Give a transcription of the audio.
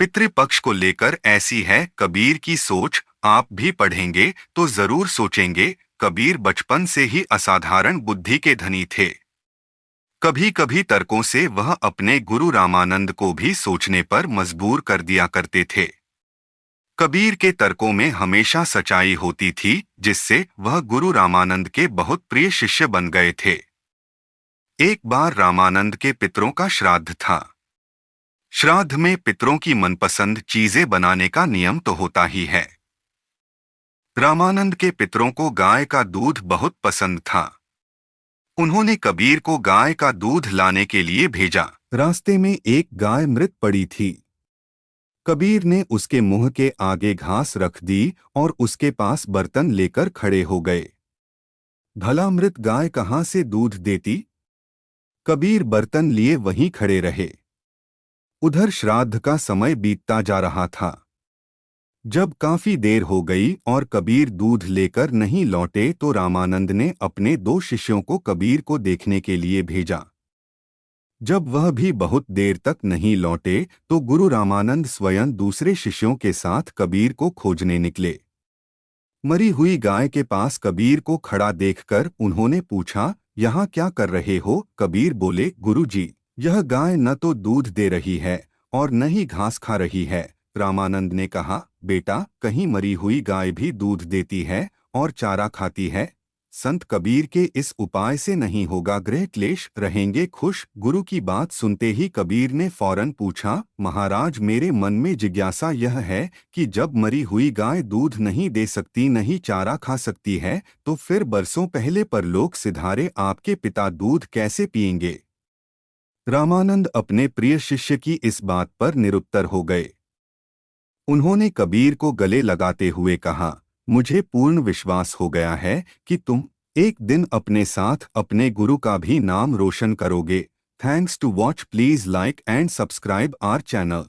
पितृपक्ष को लेकर ऐसी है कबीर की सोच। आप भी पढ़ेंगे तो जरूर सोचेंगे। कबीर बचपन से ही असाधारण बुद्धि के धनी थे। कभी कभी तर्कों से वह अपने गुरु रामानंद को भी सोचने पर मजबूर कर दिया करते थे। कबीर के तर्कों में हमेशा सच्चाई होती थी, जिससे वह गुरु रामानंद के बहुत प्रिय शिष्य बन गए थे। एक बार रामानंद के पितरों का श्राद्ध था। श्राद्ध में पितरों की मनपसंद चीजें बनाने का नियम तो होता ही है। रामानंद के पितरों को गाय का दूध बहुत पसंद था। उन्होंने कबीर को गाय का दूध लाने के लिए भेजा। रास्ते में एक गाय मृत पड़ी थी। कबीर ने उसके मुंह के आगे घास रख दी और उसके पास बर्तन लेकर खड़े हो गए। भला मृत गाय कहाँ से दूध देती? कबीर बर्तन लिए वहीं खड़े रहे। उधर श्राद्ध का समय बीतता जा रहा था। जब काफी देर हो गई और कबीर दूध लेकर नहीं लौटे तो रामानंद ने अपने 2 शिष्यों को कबीर को देखने के लिए भेजा। जब वह भी बहुत देर तक नहीं लौटे तो गुरु रामानंद स्वयं दूसरे शिष्यों के साथ कबीर को खोजने निकले। मरी हुई गाय के पास कबीर को खड़ा देखकर उन्होंने पूछा, यहाँ क्या कर रहे हो? कबीर बोले, गुरुजी, यह गाय न तो दूध दे रही है और न ही घास खा रही है। रामानंद ने कहा, बेटा, कहीं मरी हुई गाय भी दूध देती है और चारा खाती है? संत कबीर के इस उपाय से नहीं होगा, गृह क्लेश रहेंगे खुश। गुरु की बात सुनते ही कबीर ने फौरन पूछा, महाराज, मेरे मन में जिज्ञासा यह है कि जब मरी हुई गाय दूध नहीं दे सकती, नहीं चारा खा सकती है, तो फिर बरसों पहले परलोक सिधारे आपके पिता दूध कैसे पिएंगे? रामानंद अपने प्रिय शिष्य की इस बात पर निरुत्तर हो गए। उन्होंने कबीर को गले लगाते हुए कहा, मुझे पूर्ण विश्वास हो गया है कि तुम एक दिन अपने साथ अपने गुरु का भी नाम रोशन करोगे। Thanks to watch, please like and subscribe our channel.